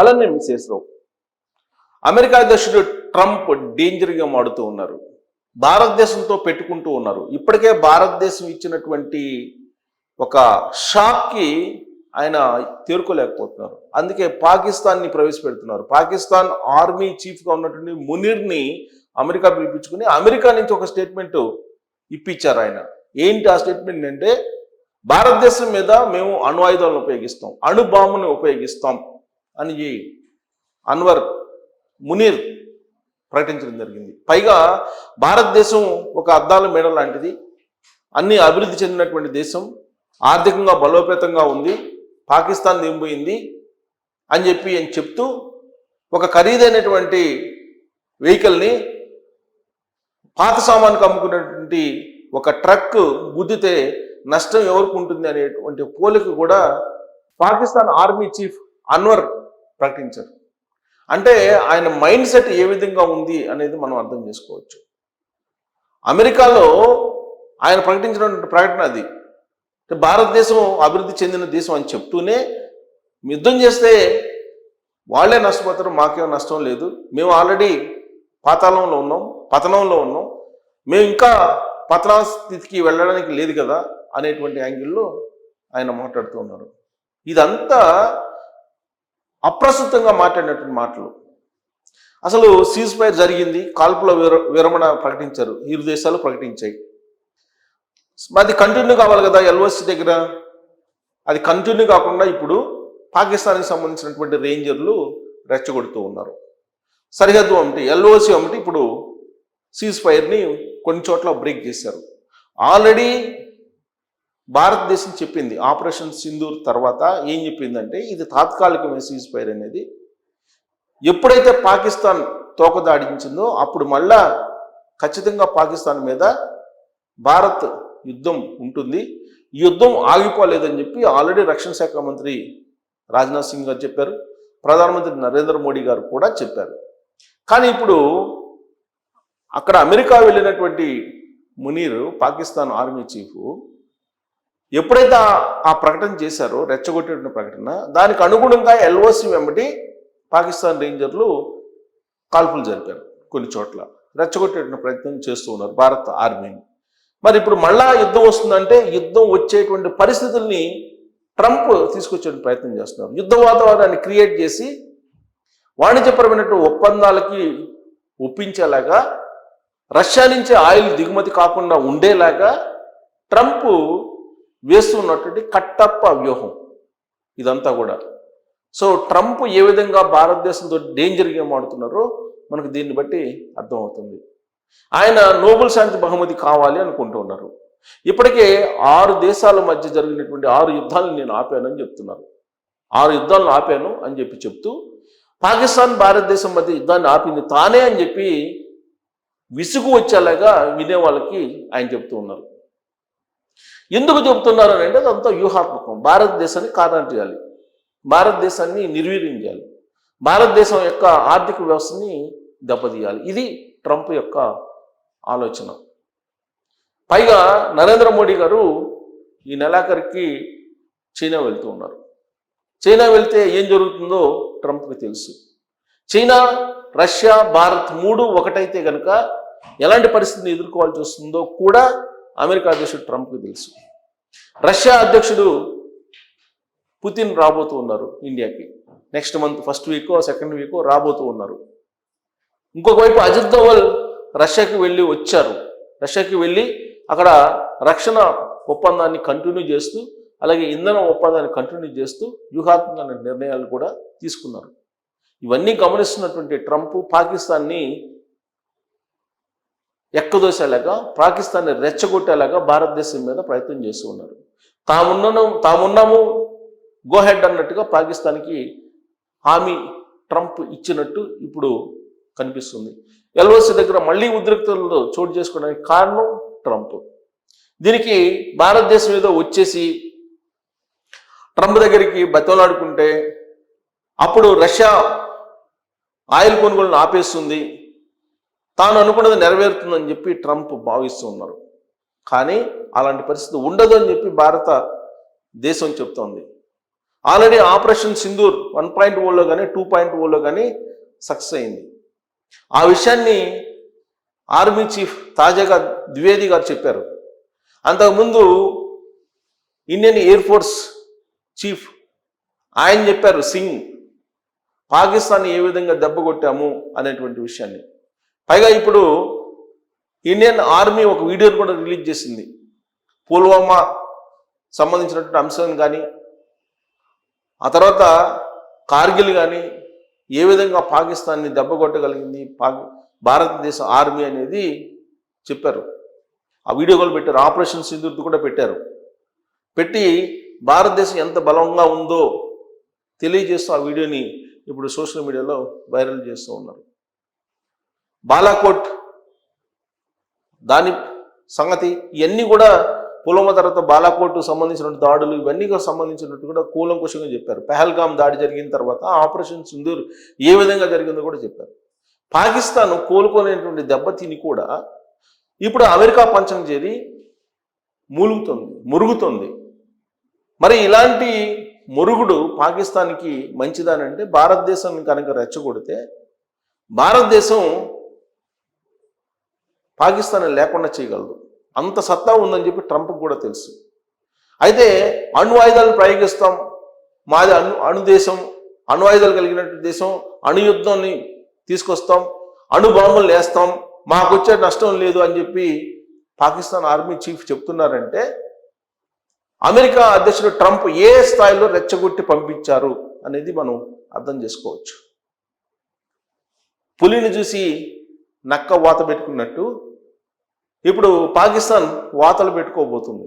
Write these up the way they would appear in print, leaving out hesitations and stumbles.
అలానే మిసేస్రావు అమెరికా అధ్యక్షుడు ట్రంప్ డేంజర్గా మాడుతూ ఉన్నారు. భారతదేశంతో పెట్టుకుంటూ ఉన్నారు. ఇప్పటికే భారతదేశం ఇచ్చినటువంటి ఒక షాక్కి ఆయన తేరుకోలేకపోతున్నారు. అందుకే పాకిస్తాన్ని ప్రవేశపెడుతున్నారు. పాకిస్తాన్ ఆర్మీ చీఫ్గా ఉన్నటువంటి మునీర్ని అమెరికా పిలిపించుకుని అమెరికా నుంచి ఒక స్టేట్మెంట్ ఇప్పించారు ఆయన. ఏంటి ఆ స్టేట్మెంట్ అంటే, భారతదేశం మీద మేము అణు ఆయుధాలను ఉపయోగిస్తాం, అణు బాంబుని ఉపయోగిస్తాం అని అన్వర్ మునీర్ ప్రకటించడం జరిగింది. పైగా భారతదేశం ఒక అద్దాల మేడ లాంటిది, అన్ని అభివృద్ధి చెందినటువంటి దేశం, ఆర్థికంగా బలోపేతంగా ఉంది, పాకిస్తాన్ దింపోయింది అని చెప్తూ ఒక ఖరీదైనటువంటి వెహికల్ని పాత సామాన్కి అమ్ముకున్నటువంటి ఒక ట్రక్ గుద్దితే నష్టం ఎవరికి ఉంటుంది అనేటువంటి పోలిక కూడా పాకిస్తాన్ ఆర్మీ చీఫ్ అన్వర్ ప్రకటించారు. అంటే ఆయన మైండ్ సెట్ ఏ విధంగా ఉంది అనేది మనం అర్థం చేసుకోవచ్చు. అమెరికాలో ఆయన ప్రకటించినటువంటి ప్రకటన అది. భారతదేశం అభివృద్ధి చెందిన దేశం అని చెప్తూనే యుద్ధం చేస్తే వాళ్ళే నష్టపోతారు, మాకేం నష్టం లేదు, మేము ఆల్రెడీ పతనంలో ఉన్నాం, మేము ఇంకా పతన స్థితికి వెళ్ళడానికి లేదు కదా అనేటువంటి యాంగిల్లో ఆయన మాట్లాడుతూ ఉన్నారు. ఇదంతా అప్రస్తుతంగా మాట్లాడినటువంటి మాటలు. అసలు సీజ్ ఫైర్ జరిగింది, కాల్పుల విరమణ ప్రకటించారు, ఇరు దేశాలు ప్రకటించాయి. అది కంటిన్యూ కావాలి కదా ఎల్ఓసి దగ్గర. అది కంటిన్యూ కాకుండా ఇప్పుడు పాకిస్తాన్కి సంబంధించినటువంటి రేంజర్లు రెచ్చగొడుతూ ఉన్నారు. సరిహద్దు అమిటి ఎల్ఓసి అమిటి ఇప్పుడు సీజ్ ఫైర్ని కొన్ని చోట్ల బ్రేక్ చేశారు. ఆల్రెడీ భారతదేశం చెప్పింది ఆపరేషన్ సింధూర్ తర్వాత ఏం చెప్పిందంటే, ఇది తాత్కాలికమైన సీజ్ ఫైర్ అనేది. ఎప్పుడైతే పాకిస్తాన్ తోకదాడించిందో అప్పుడు మళ్ళా ఖచ్చితంగా పాకిస్తాన్ మీద భారత్ యుద్ధం ఉంటుంది, ఈ యుద్ధం ఆగిపోలేదని చెప్పి ఆల్రెడీ రక్షణ శాఖ మంత్రి రాజ్నాథ్ సింగ్ గారు చెప్పారు, ప్రధానమంత్రి నరేంద్ర మోడీ గారు కూడా చెప్పారు. కానీ ఇప్పుడు అక్కడ అమెరికా వెళ్ళినటువంటి మునీర్, పాకిస్తాన్ ఆర్మీ చీఫ్, ఎప్పుడైతే ఆ ప్రకటన చేశారో, రెచ్చగొట్టిన ప్రకటన, దానికి అనుగుణంగా ఎల్ఓసి వెంబడి పాకిస్తాన్ రేంజర్లు కాల్పులు జరిపారు. కొన్ని చోట్ల రెచ్చగొట్టే ప్రయత్నం చేస్తూ ఉన్నారు భారత ఆర్మీని. మరి ఇప్పుడు మళ్ళా యుద్ధం వస్తుందంటే, యుద్ధం వచ్చేటువంటి పరిస్థితుల్ని ట్రంప్ తీసుకొచ్చే ప్రయత్నం చేస్తున్నారు. యుద్ధ వాతావరణాన్ని క్రియేట్ చేసి వాణిజ్యపరమైనటువంటి ఒప్పందాలకి ఒప్పించేలాగా, రష్యా నుంచి ఆయిల్ దిగుమతి కాకుండా ఉండేలాగా ట్రంప్ వేస్తున్నటువంటి కట్టప్ప వ్యూహం ఇదంతా కూడా. సో ట్రంప్ ఏ విధంగా భారతదేశంతో డేంజర్గా మాడుతున్నారో మనకు దీన్ని బట్టి అర్థమవుతుంది. ఆయన నోబెల్ శాంతి బహుమతి కావాలి అనుకుంటూ ఉన్నారు. ఇప్పటికే 6 దేశాల మధ్య జరిగినటువంటి 6 యుద్ధాలను నేను ఆపానని చెప్తున్నారు. 6 యుద్ధాలను ఆపాను అని చెప్తూ పాకిస్తాన్ భారతదేశం మధ్య యుద్ధాన్ని ఆపింది తానే అని చెప్పి విసుగు వచ్చేలాగా వినే వాళ్ళకి ఆయన చెప్తూ ఉన్నారు. ఎందుకు చెబుతున్నారు అని అంటే, అదంతా వ్యూహాత్మకం. భారతదేశాన్ని కారణం చేయాలి, భారతదేశాన్ని నిర్వీర్యం చేయాలి, భారతదేశం యొక్క ఆర్థిక వ్యవస్థని దెబ్బతీయాలి. ఇది ట్రంప్ యొక్క ఆలోచన. పైగా నరేంద్ర మోడీ గారు ఈ నెలాఖరికి చైనా వెళ్తూ ఉన్నారు. చైనా వెళ్తే ఏం జరుగుతుందో ట్రంప్కి తెలుసు. చైనా, రష్యా, భారత్ 3 ఒకటైతే కనుక ఎలాంటి పరిస్థితిని ఎదుర్కోవాల్సి వస్తుందో కూడా అమెరికా అధ్యక్షుడు ట్రంప్కి తెలుసు. రష్యా అధ్యక్షుడు పుతిన్ రాబోతూ ఉన్నారు ఇండియాకి. Next month first Vicco second Vicco రాబోతూ ఉన్నారు. ఇంకొక వైపు అజిత్ దోవల్ రష్యాకి వచ్చారు. రష్యాకి వెళ్ళి అక్కడ రక్షణ ఒప్పందాన్ని కంటిన్యూ చేస్తూ, అలాగే ఇంధన ఒప్పందాన్ని కంటిన్యూ చేస్తూ వ్యూహాత్మక నిర్ణయాలు కూడా తీసుకున్నారు. ఇవన్నీ గమనిస్తున్నటువంటి ట్రంప్ పాకిస్తాన్ని ఎక్కదోసేలాగా, పాకిస్తాన్ని రెచ్చగొట్టేలాగా భారతదేశం మీద ప్రయత్నం చేస్తూ ఉన్నారు. తామున్నాము గోహెడ్ అన్నట్టుగా పాకిస్తాన్కి హామీ ట్రంప్ ఇచ్చినట్టు ఇప్పుడు కనిపిస్తుంది. ఎల్ఓసి దగ్గర మళ్ళీ ఉద్రిక్తలు చోటు చేసుకోవడానికి కారణం ట్రంప్. దీనికి భారతదేశం ఏదో వచ్చేసి ట్రంప్ దగ్గరికి బతిలాడుకుంటే అప్పుడు రష్యా ఆయిల్ కొనుగోలును ఆపేస్తుంది, తాను అనుకున్నది నెరవేరుతుందని చెప్పి ట్రంప్ భావిస్తూ ఉన్నారు. కానీ అలాంటి పరిస్థితి ఉండదు అని చెప్పి భారత దేశం చెప్తోంది. ఆల్రెడీ ఆపరేషన్ సింధూర్ 1.0లో కానీ 2.0లో కానీ సక్సెస్ అయింది. ఆ విషయాన్ని ఆర్మీ చీఫ్ తాజాగా ద్వివేది గారు చెప్పారు. అంతకుముందు ఇండియన్ ఎయిర్ ఫోర్స్ చీఫ్ ఆయన చెప్పారు, సింగ్, పాకిస్తాన్ ఏ విధంగా దెబ్బ కొట్టాము అనేటువంటి విషయాన్ని. పైగా ఇప్పుడు ఇండియన్ ఆర్మీ ఒక వీడియోని కూడా రిలీజ్ చేసింది. పుల్వామా సంబంధించినటువంటి అంశం కానీ, ఆ తర్వాత కార్గిల్ కానీ ఏ విధంగా పాకిస్తాన్ని దెబ్బ కొట్టగలిగింది భారతదేశ ఆర్మీ అనేది చెప్పారు. ఆ వీడియో కూడా పెట్టారు. ఆపరేషన్ సింధూర్ కూడా పెట్టారు. పెట్టి భారతదేశం ఎంత బలంగా ఉందో తెలియజేస్తూ ఆ వీడియోని ఇప్పుడు సోషల్ మీడియాలో వైరల్ చేస్తూ ఉన్నారు. బాలాకోట్ దాని సంగతి ఇవన్నీ కూడా పుల్వామా తర్వాత బాలాకోట్ సంబంధించిన దాడులు ఇవన్నీ సంబంధించినట్టు కూడా కూలంకుషంగా చెప్పారు. పెహల్గాం దాడి జరిగిన తర్వాత ఆపరేషన్ సింధూర్ ఏ విధంగా జరిగిందో కూడా చెప్పారు. పాకిస్తాన్ కోలుకోలేనటువంటి దెబ్బతిని కూడా ఇప్పుడు అమెరికా పంచం చేరి మురుగుతుంది. మరి ఇలాంటి మురుగుడు పాకిస్తాన్కి మంచిదానంటే, భారతదేశం కనుక రెచ్చగొడితే భారతదేశం పాకిస్తాన్ లేకుండా చేయగలదు. అంత సత్తా ఉందని చెప్పి ట్రంప్కి కూడా తెలుసు. అయితే అణు ఆయుధాలను ప్రయోగిస్తాం, మాది అణు దేశం, అణు ఆయుధాలు కలిగినటువంటి దేశం, అణు యుద్ధాన్ని తీసుకొస్తాం, అణు బాంబులు వేస్తాం, మాకు వచ్చే నష్టం లేదు అని చెప్పి పాకిస్తాన్ ఆర్మీ చీఫ్ చెప్తున్నారంటే అమెరికా అధ్యక్షుడు ట్రంప్ ఏ స్థాయిలో రెచ్చగొట్టి పంపించారు అనేది మనం అర్థం చేసుకోవచ్చు. పులిని చూసి నక్క వాత పెట్టుకున్నట్టు ఇప్పుడు పాకిస్తాన్ వాతలు పెట్టుకోబోతుంది.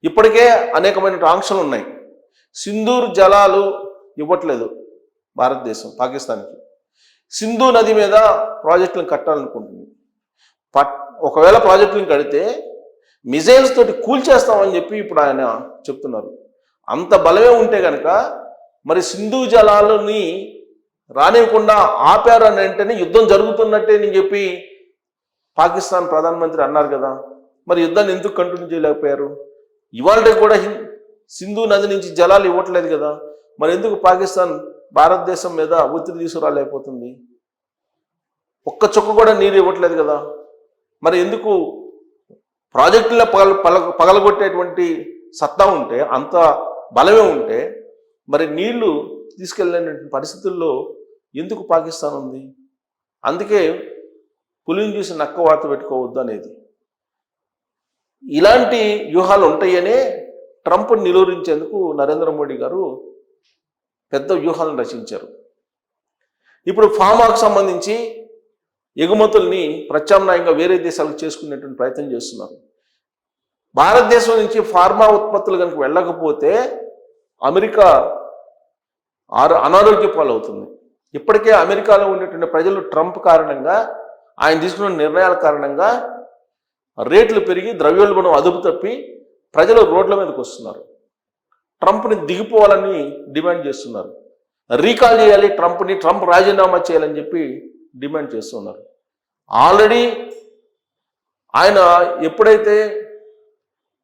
ఇప్పటికే అనేకమైన ఆంక్షలు ఉన్నాయి. సింధూర్ జలాలు ఇవ్వట్లేదు భారతదేశం పాకిస్తాన్కి. సింధు నది మీద ప్రాజెక్టులను కట్టాలనుకుంటుంది. ఒకవేళ ప్రాజెక్టులను కడితే మిజైల్స్ తోటి కూల్చేస్తామని చెప్పి ఇప్పుడు ఆయన చెప్తున్నారు. అంత బలమే ఉంటే కనుక మరి సింధు జలాలని రానివ్వకుండా ఆపారు అని అంటేనే యుద్ధం జరుగుతున్నట్టే అని చెప్పి పాకిస్తాన్ ప్రధానమంత్రి అన్నారు కదా. మరి యుద్ధాన్ని ఎందుకు కంటిన్యూ చేయలేకపోయారు? ఇవాళ కూడా సింధు నది నుంచి జలాలు ఇవ్వట్లేదు కదా. మరి ఎందుకు పాకిస్తాన్ భారతదేశం మీద ఒత్తిడి తీసుకురాలేకపోతుంది? ఒక్క చుక్క కూడా నీరు ఇవ్వట్లేదు కదా. మరి ఎందుకు ప్రాజెక్టులో పగలగొట్టేటువంటి సత్తా ఉంటే, అంత బలమే ఉంటే, మరి నీళ్లు తీసుకెళ్ళిన పరిస్థితుల్లో ఎందుకు పాకిస్తాన్ ఉంది? అందుకే పులిని చూసి నక్క వాత పెట్టుకోవద్దు అనేది. ఇలాంటి వ్యూహాలు ఉంటాయనే ట్రంప్ని నిలువరించేందుకు నరేంద్ర మోడీ గారు పెద్ద వ్యూహాలను రచించారు. ఇప్పుడు ఫార్మాకు సంబంధించి ఎగుమతుల్ని ప్రత్యామ్నాయంగా వేరే దేశాలకు చేసుకునేటువంటి ప్రయత్నం చేస్తున్నారు. భారతదేశం నుంచి ఫార్మా ఉత్పత్తులు కనుక వెళ్ళకపోతే అమెరికా అనారోగ్య పాలవుతుంది. ఇప్పటికే అమెరికాలో ఉండేటువంటి ప్రజలు ట్రంప్ కారణంగా, ఆయన తీసుకున్న నిర్ణయాల కారణంగా రేట్లు పెరిగి ద్రవ్యోల్బణం అదుపు తప్పి ప్రజలు రోడ్ల మీదకి వస్తున్నారు. ట్రంప్ని దిగిపోవాలని డిమాండ్ చేస్తున్నారు. రీకాల్ చేయాలి ట్రంప్ని, ట్రంప్ రాజీనామా చేయాలని చెప్పి డిమాండ్ చేస్తున్నారు. ఆల్రెడీ ఆయన ఎప్పుడైతే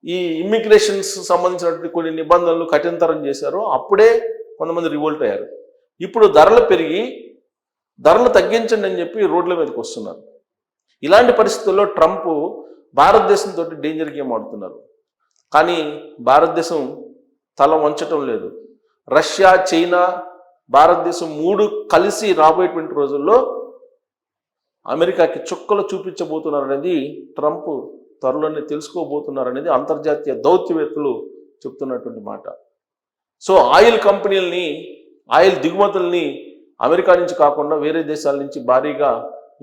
ఈ ఇమ్మిగ్రేషన్స్ సంబంధించినటువంటి కొన్ని నిబంధనలు కఠినతరం చేశారో అప్పుడే కొంతమంది రివోల్ట్ అయ్యారు. ఇప్పుడు ధరలు పెరిగి ధరలు తగ్గించండి అని చెప్పి రోడ్ల మీదకి వస్తున్నారు. ఇలాంటి పరిస్థితుల్లో ట్రంప్ భారతదేశంతో డేంజర్ గేమ్ ఆడుతున్నారు. కానీ భారతదేశం తల వంచటం లేదు. రష్యా, చైనా, భారతదేశం మూడు కలిసి రాబోయేటువంటి రోజుల్లో అమెరికాకి చుక్కలు చూపించబోతున్నారనేది ట్రంప్ త్వరలోనే తెలుసుకోబోతున్నారనేది అంతర్జాతీయ దౌత్యవేత్తలు చెప్తున్నటువంటి మాట. సో ఆయిల్ కంపెనీలని, ఆయిల్ దిగుమతుల్ని అమెరికా నుంచి కాకుండా వేరే దేశాల నుంచి భారీగా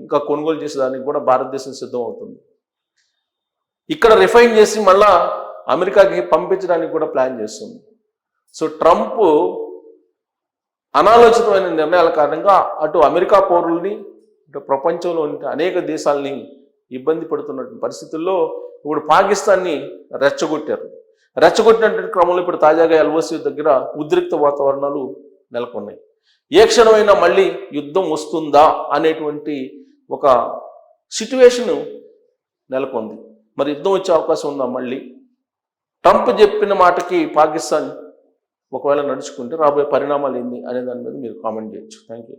ఇంకా కొనుగోలు చేసేదానికి కూడా భారతదేశం సిద్ధం అవుతుంది. ఇక్కడ రిఫైన్ చేసి మళ్ళా అమెరికాకి పంపించడానికి కూడా ప్లాన్ చేస్తుంది. సో ట్రంప్ అనాలోచితమైన నిర్ణయాల కారణంగా అటు అమెరికా పౌరుల్ని, ఇటు ప్రపంచంలో అనేక దేశాలని ఇబ్బంది పడుతున్నటువంటి పరిస్థితుల్లో ఇప్పుడు పాకిస్తాన్ని రెచ్చగొట్టారు. రెచ్చగొట్టినటువంటి క్రమంలో ఇప్పుడు తాజాగా ఎల్ఓసి దగ్గర ఉద్రిక్త వాతావరణాలు నెలకొన్నాయి. ఏ క్షణమైనా మళ్ళీ యుద్ధం వస్తుందా అనేటువంటి ఒక సిట్యువేషన్ నెలకొంది. మరి యుద్ధం వచ్చే అవకాశం ఉందా? మళ్ళీ ట్రంప్ చెప్పిన మాటకి పాకిస్తాన్ ఒకవేళ నడుచుకుంటే రాబోయే పరిణామాలు ఏంది అనే దాని మీద మీరు కామెంట్ చేయొచ్చు. Thank you.